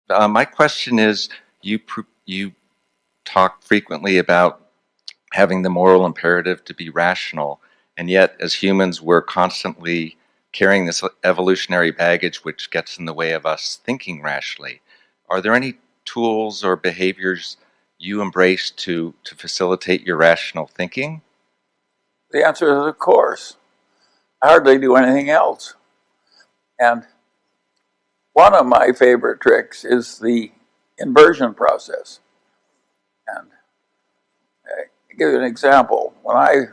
My question is, you talk frequently about having the moral imperative to be rational, and yet as humans we're constantly carrying this evolutionary baggage which gets in the way of us thinking rationally. Are there any tools or behaviors you embrace to facilitate your rational thinking? The answer is, of course. I hardly do anything else. And one of my favorite tricks is the inversion process. And I'll give you an example. When I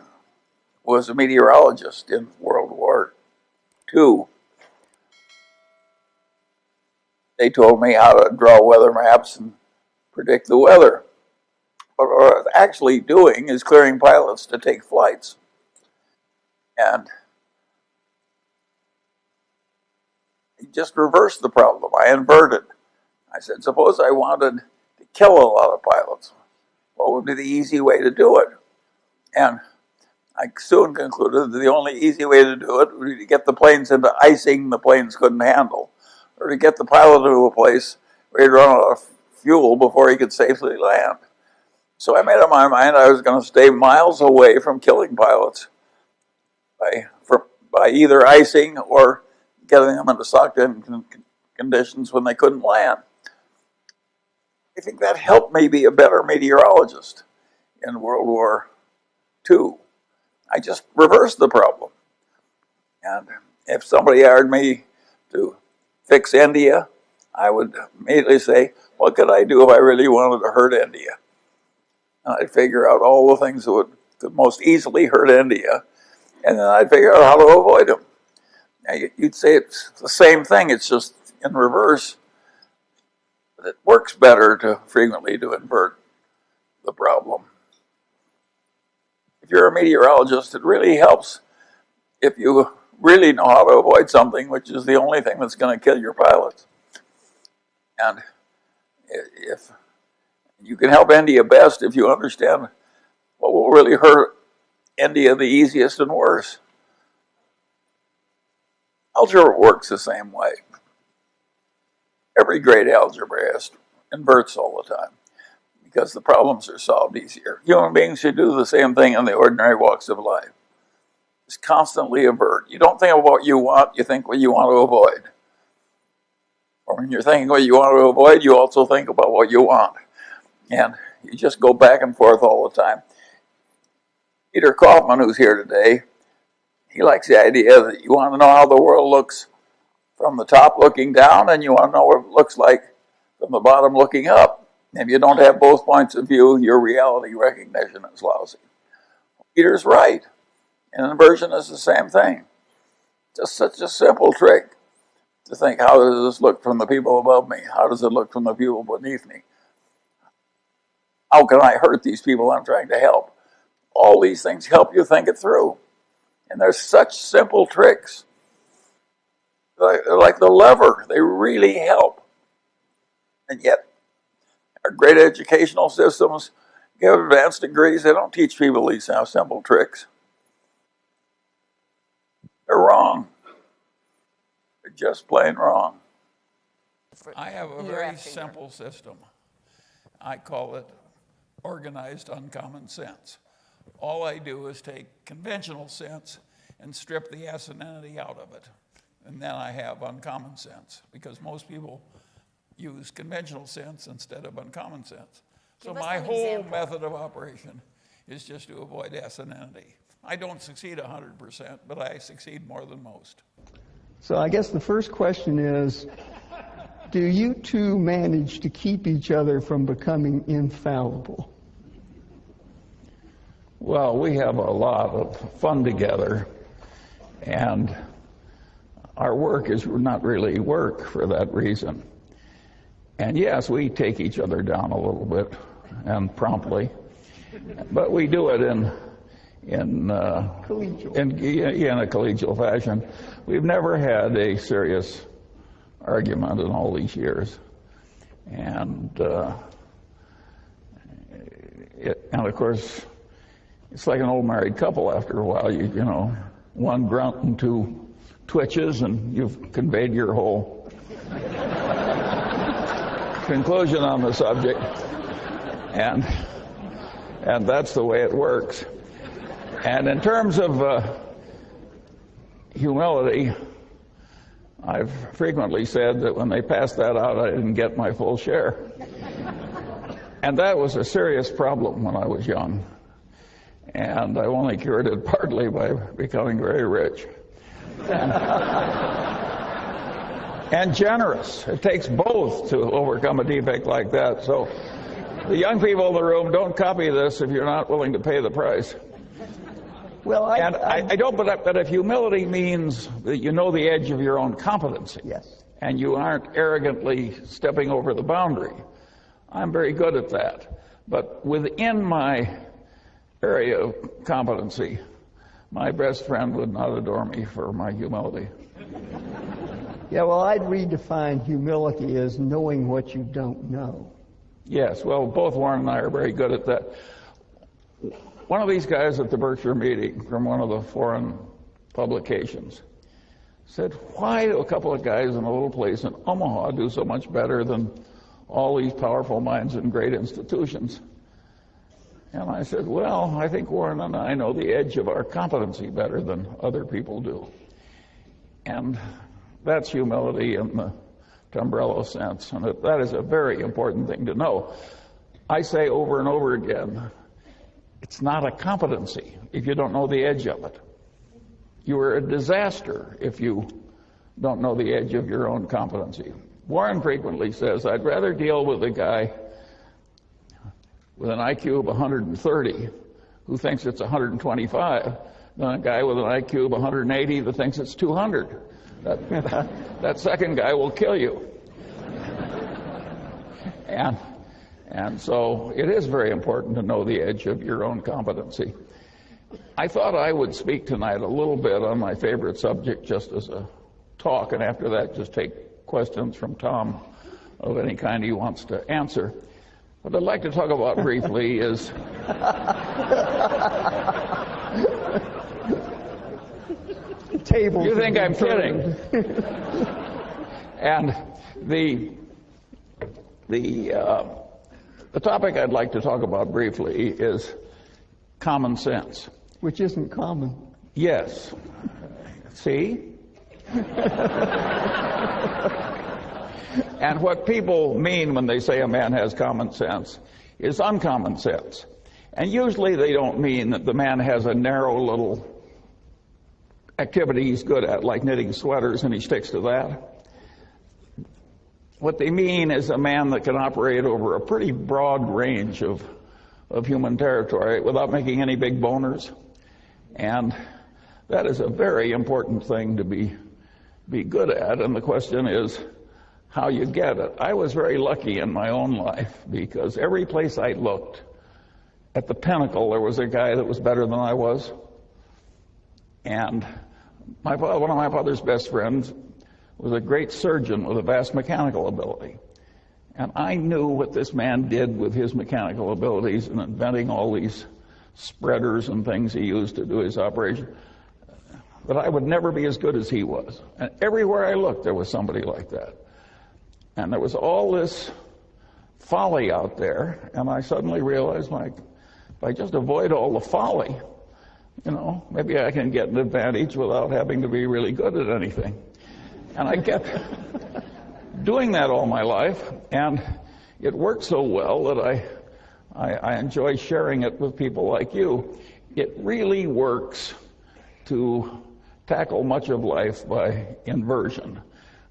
was a meteorologist in World War II, they told me how to draw weather maps and predict the weather. But what I was actually doing is clearing pilots to take flights. And he just reversed the problem. I inverted. I said, suppose I wanted to kill a lot of pilots. What would be the easy way to do it? And I soon concluded that the only easy way to do it would be to get the planes into icing the planes couldn't handle, or to get the pilot to a place where he'd run out of fuel before he could safely land. So I made up my mind I was going to stay miles away from killing pilots by either icing or getting them into sucked-in conditions when they couldn't land. I think that helped me be a better meteorologist in World War II. I just reversed the problem. And if somebody hired me to fix India, I would immediately say, what could I do if I really wanted to hurt India? And I'd figure out all the things that could most easily hurt India, and then I'd figure out how to avoid them. Now, you'd say it's the same thing, it's just in reverse. But it works better to frequently to invert the problem. If you're a meteorologist, it really helps if you really know how to avoid something, which is the only thing that's going to kill your pilots. And if you can help India best if you understand what will really hurt India the easiest and worst. Algebra works the same way. Every great algebraist inverts all the time because the problems are solved easier. Human beings should do the same thing in the ordinary walks of life. Just constantly avert. You don't think of what you want, you think what you want to avoid. Or when you're thinking what you want to avoid, you also think about what you want. And you just go back and forth all the time. Peter Kaufman, who's here today, he likes the idea that you want to know how the world looks from the top looking down, and you want to know what it looks like from the bottom looking up. If you don't have both points of view, your reality recognition is lousy. Peter's right. And inversion is the same thing. Just such a simple trick to think, how does this look from the people above me? How does it look from the people beneath me? How can I hurt these people I'm trying to help? All these things help you think it through. And they're such simple tricks. They're like the lever. They really help. And yet, our great educational systems give advanced degrees. They don't teach people these simple tricks. They're wrong. They're just plain wrong. I have a very simple system. I call it organized uncommon sense. All I do is take conventional sense and strip the S and entity out of it. And then I have uncommon sense, because most people use conventional sense instead of uncommon sense. So my whole method of operation is just to avoid S and entity. I don't succeed 100%, but I succeed more than most. So I guess the first question is, do you two manage to keep each other from becoming infallible? Well, we have a lot of fun together, and our work is not really work for that reason. And yes, we take each other down a little bit, and promptly, but we do it in a collegial fashion. We've never had a serious argument in all these years, and of course, it's like an old married couple. After a while, you know, one grunt and two twitches, and you've conveyed your whole conclusion on the subject, and that's the way it works. And in terms of humility, I've frequently said that when they passed that out, I didn't get my full share. And that was a serious problem when I was young. And I only cured it partly by becoming very rich. And generous. It takes both to overcome a defect like that. So the young people in the room, don't copy this if you're not willing to pay the price. Well, I don't, but if humility means that you know the edge of your own competency, yes, and you aren't arrogantly stepping over the boundary, I'm very good at that. But within my area of competency, my best friend would not adore me for my humility. Yeah, well, I'd redefine humility as knowing what you don't know. Yes, well, both Warren and I are very good at that. One of these guys at the Berkshire meeting from one of the foreign publications said, why do a couple of guys in a little place in Omaha do so much better than all these powerful minds in great institutions? And I said, well, I think Warren and I know the edge of our competency better than other people do. And that's humility in the umbrella sense, and that is a very important thing to know. I say over and over again, it's not a competency if you don't know the edge of it. You are a disaster if you don't know the edge of your own competency. Warren frequently says, I'd rather deal with a guy with an IQ of 130 who thinks it's 125 than a guy with an IQ of 180 that thinks it's 200. That second guy will kill you. And so it is very important to know the edge of your own competency. I thought I would speak tonight a little bit on my favorite subject just as a talk, and after that just take questions from Tom of any kind he wants to answer. What I'd like to talk about briefly is Tables. You think I'm kidding? And the topic I'd like to talk about briefly is common sense. Which isn't common. Yes. See? And what people mean when they say a man has common sense is uncommon sense. And usually they don't mean that the man has a narrow little activity he's good at, like knitting sweaters, and he sticks to that. What they mean is a man that can operate over a pretty broad range of human territory without making any big boners. And that is a very important thing to be good at, and the question is how you get it. I was very lucky in my own life because every place I looked, at the pinnacle, there was a guy that was better than I was. And one of my father's best friends was a great surgeon with a vast mechanical ability. And I knew what this man did with his mechanical abilities in inventing all these spreaders and things he used to do his operation, that I would never be as good as he was. And everywhere I looked, there was somebody like that. And there was all this folly out there, and I suddenly realized, if I just avoid all the folly, maybe I can get an advantage without having to be really good at anything. And I kept doing that all my life, and it worked so well that I enjoy sharing it with people like you. It really works to tackle much of life by inversion,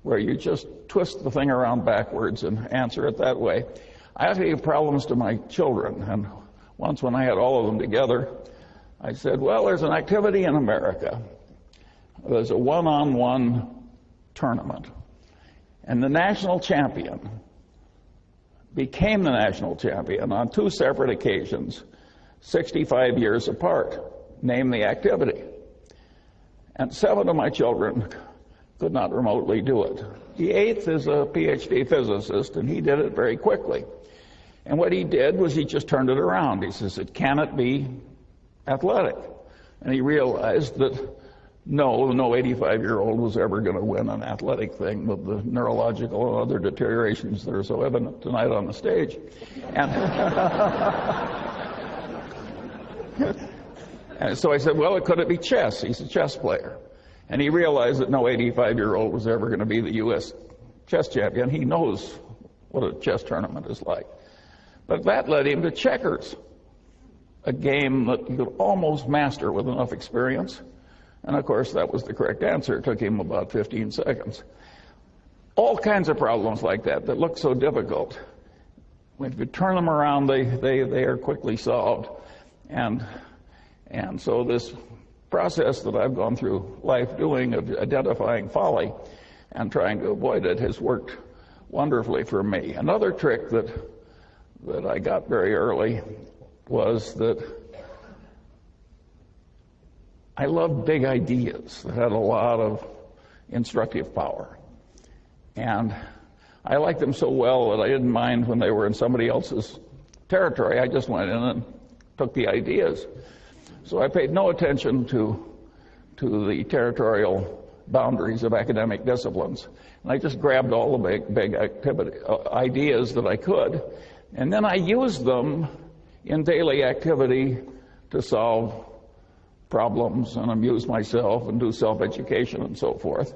where you just twist the thing around backwards and answer it that way. I have to give problems to my children, and once when I had all of them together, I said, well, there's an activity in America. There's a one-on-one tournament. And the national champion became the national champion on two separate occasions, 65 years apart. Name the activity. And 7 of my children could not remotely do it. The 8th is a PhD physicist, and he did it very quickly. And what he did was he just turned it around. He says, can it be athletic? And he realized that no 85-year-old was ever going to win an athletic thing with the neurological and other deteriorations that are so evident tonight on the stage. And so I said, well, could it be chess? He's a chess player. And he realized that no 85-year-old was ever going to be the U.S. chess champion. He knows what a chess tournament is like. But that led him to checkers, a game that you could almost master with enough experience. And of course, that was the correct answer. It took him about 15 seconds. All kinds of problems like that look so difficult. When you turn them around, they are quickly solved. And so this process that I've gone through life doing of identifying folly and trying to avoid it has worked wonderfully for me. Another trick that I got very early was that I loved big ideas that had a lot of instructive power. And I liked them so well that I didn't mind when they were in somebody else's territory. I just went in and took the ideas. So I paid no attention to the territorial boundaries of academic disciplines. And I just grabbed all the big ideas that I could. And then I used them in daily activity to solve problems and amuse myself and do self-education and so forth.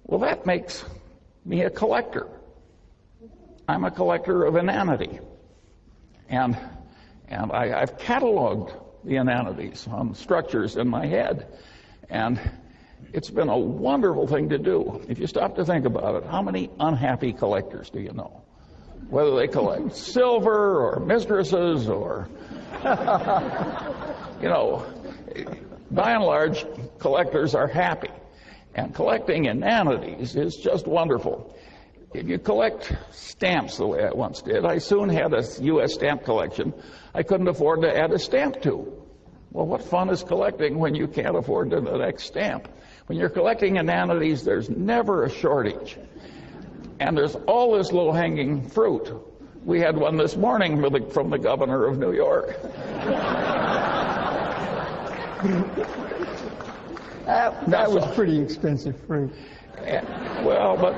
Well, that makes me a collector. I'm a collector of inanity. And I've cataloged the inanities on structures in my head. And it's been a wonderful thing to do. If you stop to think about it, how many unhappy collectors do you know? Whether they collect silver or mistresses or, by and large, collectors are happy. And collecting inanities is just wonderful. If you collect stamps the way I once did, I soon had a U.S. stamp collection I couldn't afford to add a stamp to. Well, what fun is collecting when you can't afford the next stamp? When you're collecting inanities, there's never a shortage. And there's all this low-hanging fruit. We had one this morning from the governor of New York. That was pretty expensive fruit. Well, but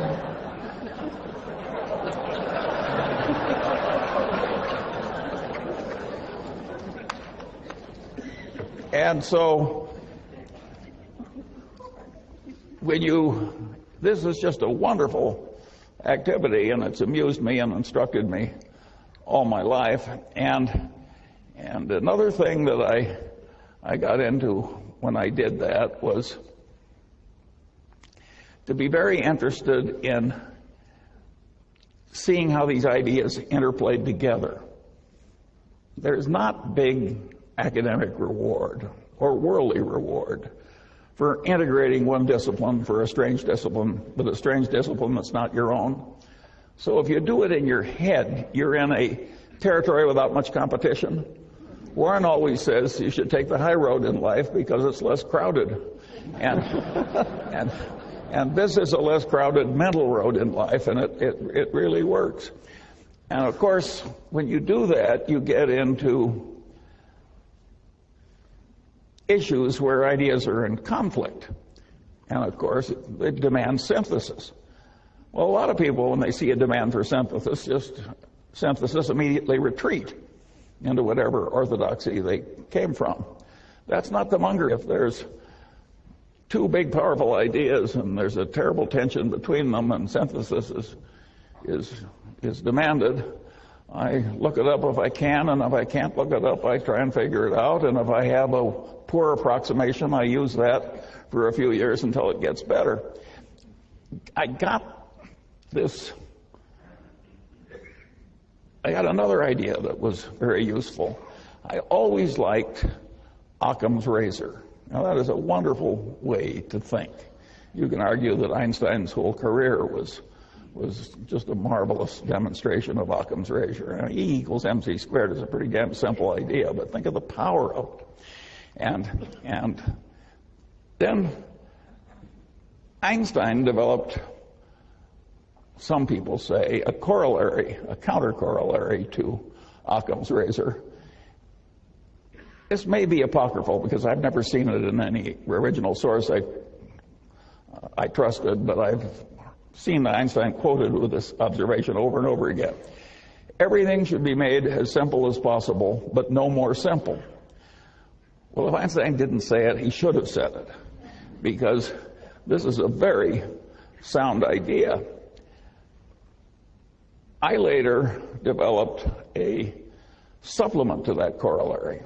and so this is just a wonderful activity, and it's amused me and instructed me all my life. And another thing that I got into when I did that was to be very interested in seeing how these ideas interplayed together. There's not big academic reward or worldly reward for integrating one discipline for a strange discipline with a strange discipline that's not your own. So if you do it in your head, you're in a territory without much competition. Warren always says you should take the high road in life because it's less crowded. And this is a less crowded mental road in life, and it really works. And of course, when you do that, you get into issues where ideas are in conflict. And of course, it demands synthesis. Well, a lot of people, when they see a demand for synthesis, immediately retreat into whatever orthodoxy they came from. That's not the Munger. If there's two big, powerful ideas and there's a terrible tension between them and synthesis is demanded, I look it up if I can, and if I can't look it up, I try and figure it out. And if I have a poor approximation, I use that for a few years until it gets better. I got another idea that was very useful. I always liked Occam's razor. Now, that is a wonderful way to think. You can argue that Einstein's whole career was just a marvelous demonstration of Occam's razor. E equals mc squared is a pretty damn simple idea, but think of the power of it. And then Einstein developed, some people say, a counter-corollary to Occam's razor. This may be apocryphal because I've never seen it in any original source I trusted, but I've seen Einstein quoted with this observation over and over again. Everything should be made as simple as possible, but no more simple. Well, if Einstein didn't say it, he should have said it, because this is a very sound idea. I later developed a supplement to that corollary.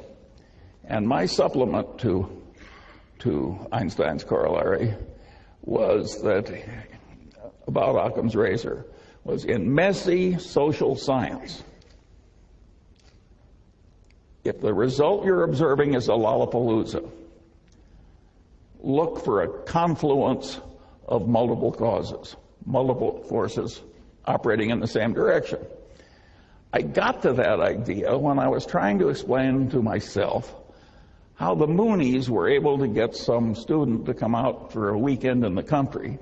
And my supplement to Einstein's corollary was that, about Occam's razor, was in messy social science. If the result you're observing is a Lollapalooza, look for a confluence of multiple causes, multiple forces operating in the same direction. I got to that idea when I was trying to explain to myself how the Moonies were able to get some student to come out for a weekend in the country.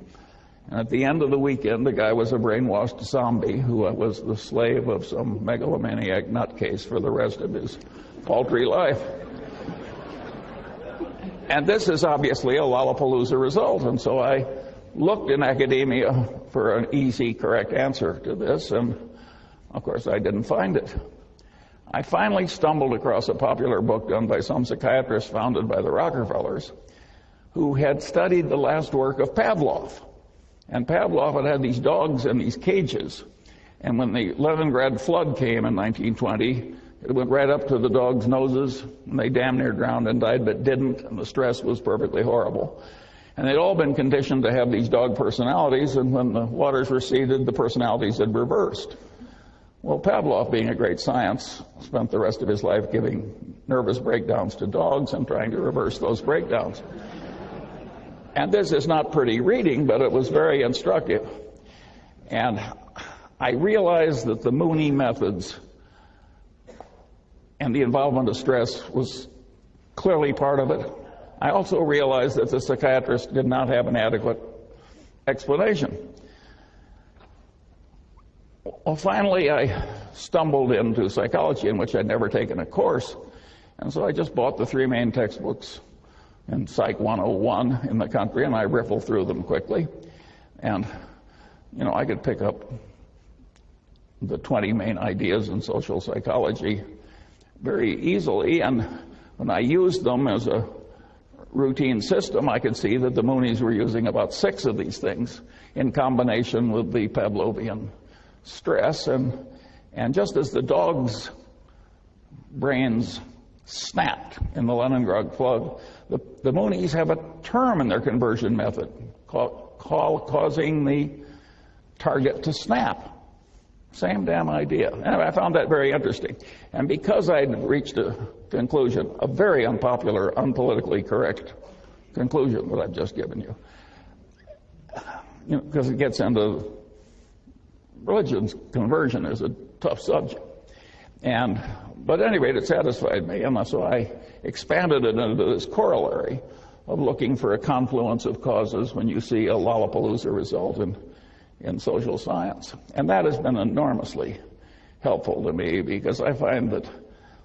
And at the end of the weekend, the guy was a brainwashed zombie who was the slave of some megalomaniac nutcase for the rest of his paltry life. And this is obviously a Lollapalooza result. And so I looked in academia for an easy, correct answer to this, and of course I didn't find it. I finally stumbled across a popular book done by some psychiatrist founded by the Rockefellers, who had studied the last work of Pavlov. And Pavlov had these dogs in these cages. And when the Leningrad flood came in 1920, it went right up to the dogs' noses, and they damn near drowned and died, but didn't, and the stress was perfectly horrible. And they'd all been conditioned to have these dog personalities, and when the waters receded, the personalities had reversed. Well, Pavlov, being a great science, spent the rest of his life giving nervous breakdowns to dogs and trying to reverse those breakdowns. And this is not pretty reading, but it was very instructive. And I realized that the Mooney methods and the involvement of stress was clearly part of it. I also realized that the psychiatrist did not have an adequate explanation. Well, finally, I stumbled into psychology, in which I'd never taken a course, and so I just bought the three main textbooks in Psych 101 in the country, and I riffled through them quickly. And, I could pick up the 20 main ideas in social psychology very easily, and when I used them as a routine system, I could see that the Moonies were using about 6 of these things in combination with the Pavlovian stress, and just as the dogs' brains snapped in the Leningrad flood, the Moonies have a term in their conversion method causing the target to snap. Same damn idea. And I found that very interesting. And because I'd reached a conclusion, a very unpopular, unpolitically correct conclusion that I've just given you, because it gets into religion's conversion is a tough subject. But at any rate, it satisfied me, and so I expanded it into this corollary of looking for a confluence of causes when you see a Lollapalooza result in social science. And that has been enormously helpful to me, because I find that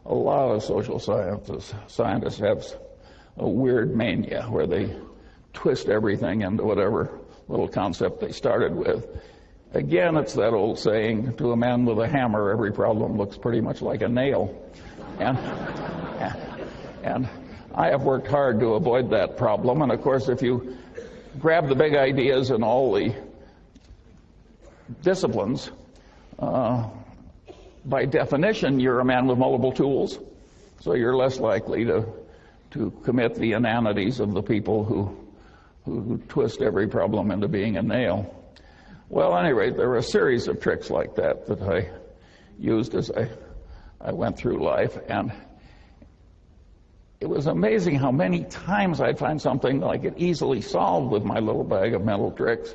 a lot of social scientists have a weird mania where they twist everything into whatever little concept they started with. Again, it's that old saying, to a man with a hammer, every problem looks pretty much like a nail. And I have worked hard to avoid that problem. And of course, if you grab the big ideas in all the disciplines, by definition, you're a man with multiple tools. So you're less likely to commit the inanities of the people who twist every problem into being a nail. Well, at any rate, there were a series of tricks like that I used as I went through life, and it was amazing how many times I'd find something that I could easily solve with my little bag of mental tricks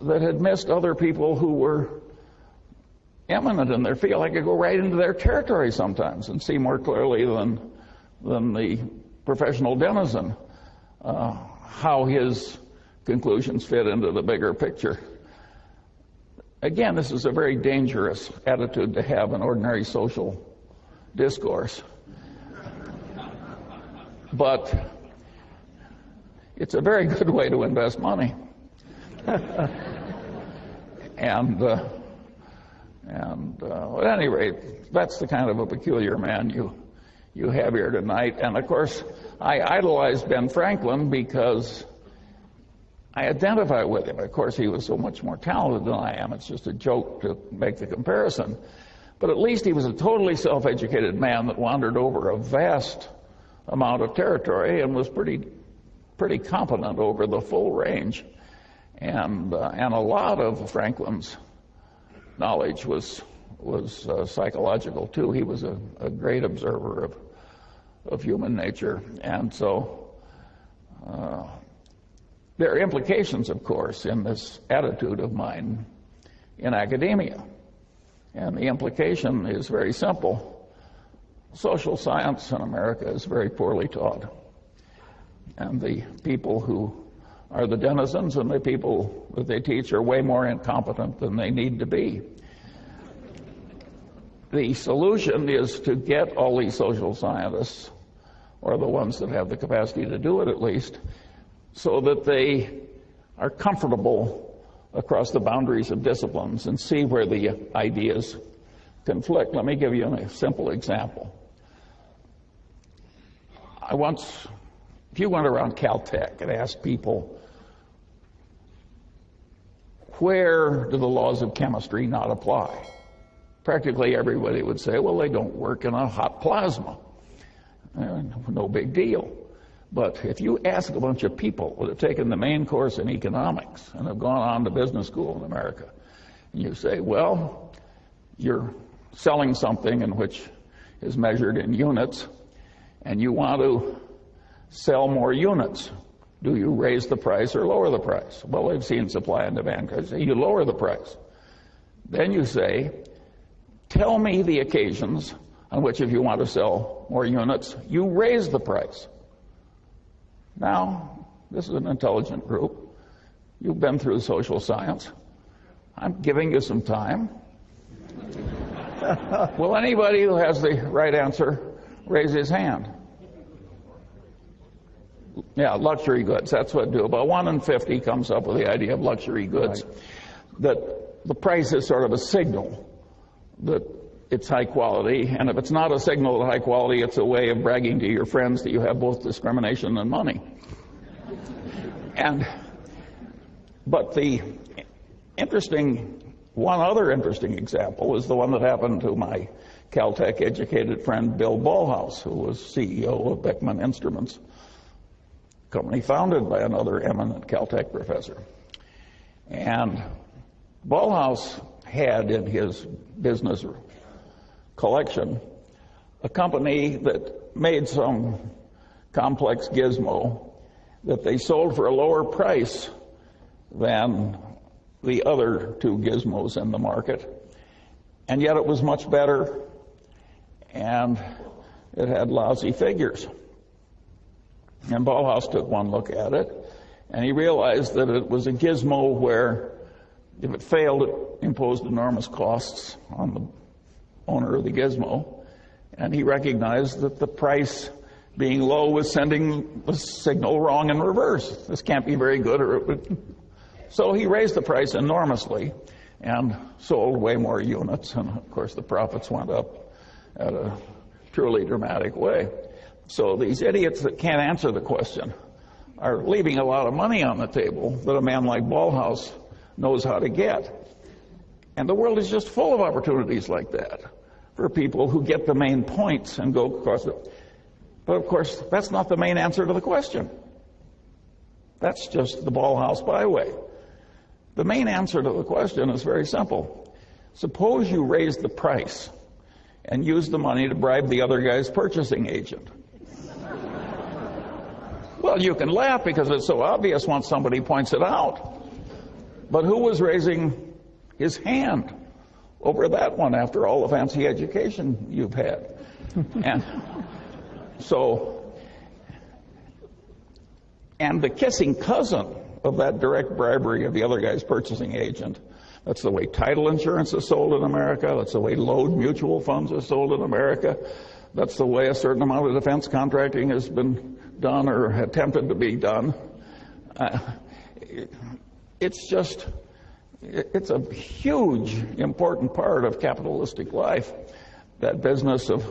that had missed other people who were eminent in their field. I could go right into their territory sometimes and see more clearly than the professional denizen how his conclusions fit into the bigger picture. Again, this is a very dangerous attitude to have in ordinary social discourse. But it's a very good way to invest money. And at any rate, that's the kind of a peculiar man you have here tonight. And of course, I idolize Ben Franklin because I identify with him. Of course, he was so much more talented than I am. It's just a joke to make the comparison. But at least he was a totally self-educated man that wandered over a vast amount of territory and was pretty competent over the full range. And a lot of Franklin's knowledge was psychological too. He was a great observer of human nature. And so there are implications, of course, in this attitude of mine in academia. And the implication is very simple. Social science in America is very poorly taught. And the people who are the denizens and the people that they teach are way more incompetent than they need to be. The solution is to get all these social scientists, or the ones that have the capacity to do it at least, so that they are comfortable across the boundaries of disciplines and see where the ideas conflict. Let me give you a simple example. If you went around Caltech and asked people, where do the laws of chemistry not apply? Practically everybody would say, well, they don't work in a hot plasma. No big deal. But if you ask a bunch of people that have taken the main course in economics and have gone on to business school in America, and you say, well, you're selling something in which is measured in units, and you want to sell more units. Do you raise the price or lower the price? Well, they've seen supply and demand. You lower the price. Then you say, tell me the occasions on which, if you want to sell more units, you raise the price. Now, this is an intelligent group. You've been through social science. I'm giving you some time. Will anybody who has the right answer raise his hand? Yeah, luxury goods. That's what do. About 1 in 50 comes up with the idea of luxury goods. Right. That the price is sort of a signal that it's high quality, and if it's not a signal of high quality, it's a way of bragging to your friends that you have both discrimination and money. But one other interesting example is the one that happened to my Caltech educated friend Bill Ballhaus, who was CEO of Beckman Instruments, a company founded by another eminent Caltech professor. And Ballhaus had in his business collection a company that made some complex gizmo that they sold for a lower price than the other two gizmos in the market, and yet it was much better, and it had lousy figures. And Ballhaus took one look at it, and he realized that it was a gizmo where if it failed, it imposed enormous costs on the owner of the gizmo, and he recognized that the price being low was sending the signal wrong in reverse. This can't be very good, or it would. So he raised the price enormously and sold way more units, and of course the profits went up at a truly dramatic way. So these idiots that can't answer the question are leaving a lot of money on the table that a man like Ballhaus knows how to get. And the world is just full of opportunities like that for people who get the main points and go across it. But of course, that's not the main answer to the question. That's just the Ballhaus byway. The main answer to the question is very simple. Suppose you raise the price and use the money to bribe the other guy's purchasing agent. Well, you can laugh because it's so obvious once somebody points it out. But who was raising his hand over that one after all the fancy education you've had? And the kissing cousin of that direct bribery of the other guy's purchasing agent, that's the way title insurance is sold in America, that's the way load mutual funds are sold in America, that's the way a certain amount of defense contracting has been done or attempted to be done. It's a huge, important part of capitalistic life, that business of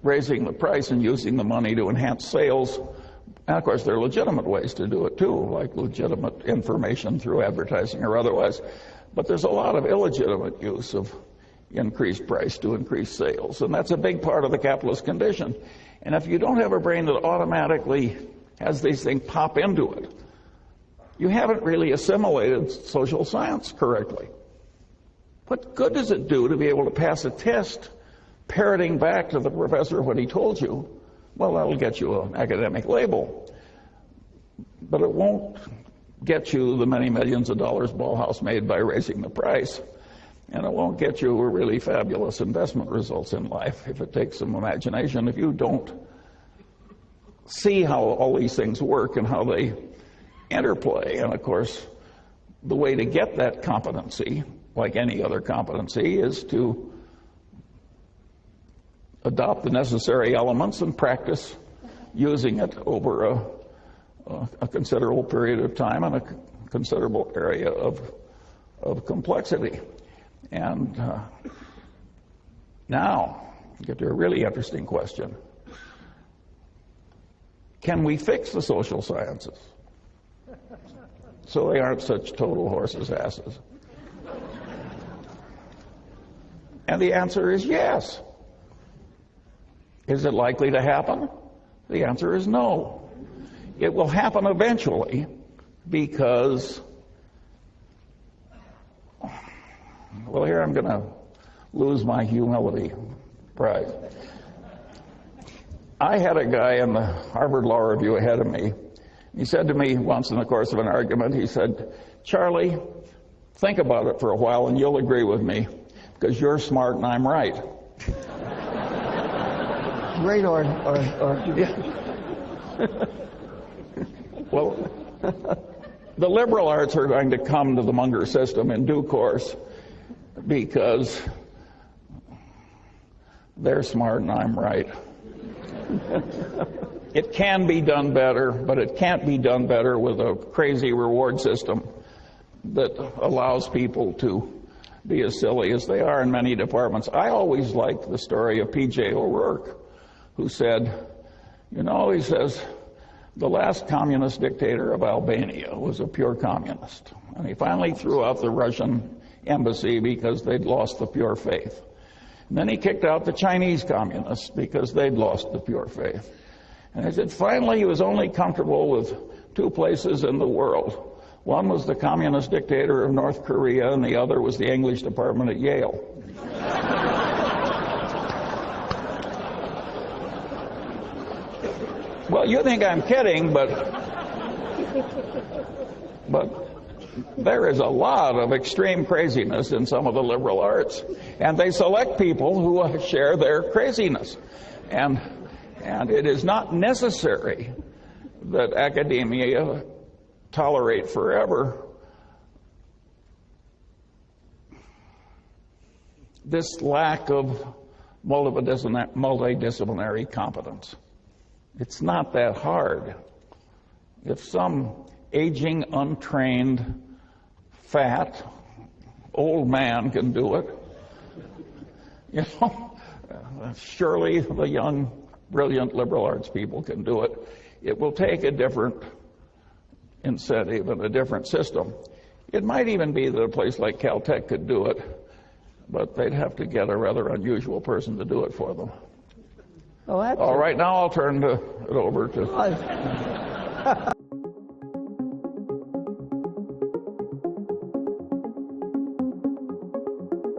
raising the price and using the money to enhance sales. And of course, there are legitimate ways to do it too, like legitimate information through advertising or otherwise. But there's a lot of illegitimate use of increased price to increase sales, and that's a big part of the capitalist condition. And if you don't have a brain that automatically has these things pop into it, you haven't really assimilated social science correctly. What good does it do to be able to pass a test parroting back to the professor what he told you? Well, that'll get you an academic label, but it won't get you the many millions of dollars Bauhaus made by raising the price, and it won't get you really fabulous investment results in life if it takes some imagination. If you don't see how all these things work and how they interplay. And of course, the way to get that competency, like any other competency, is to adopt the necessary elements and practice using it over a considerable period of time and a considerable area of complexity. And now, get to a really interesting question. Can we fix the social sciences so they aren't such total horses' asses? And the answer is yes. Is it likely to happen? The answer is no. It will happen eventually because, well, here I'm going to lose my humility prize. I had a guy in the Harvard Law Review ahead of me. He said to me once in the course of an argument, he said, "Charlie, think about it for a while and you'll agree with me because you're smart and I'm right." Great argument. Well, the liberal arts are going to come to the Munger system in due course because they're smart and I'm right. It can be done better, but it can't be done better with a crazy reward system that allows people to be as silly as they are in many departments. I always liked the story of P.J. O'Rourke, who said, he says, the last communist dictator of Albania was a pure communist. And he finally threw out the Russian embassy because they'd lost the pure faith. And then he kicked out the Chinese communists because they'd lost the pure faith. And he said, finally, he was only comfortable with two places in the world. One was the communist dictator of North Korea, and the other was the English department at Yale. Well, you think I'm kidding, but there is a lot of extreme craziness in some of the liberal arts, and they select people who share their craziness. And it is not necessary that academia tolerate forever this lack of multidisciplinary competence. It's not that hard. If some aging, untrained, fat, old man can do it, surely the young, brilliant liberal arts people can do it. It will take a different incentive and a different system. It might even be that a place like Caltech could do it, but they'd have to get a rather unusual person to do it for them. Oh, All right, now I'll turn it over to...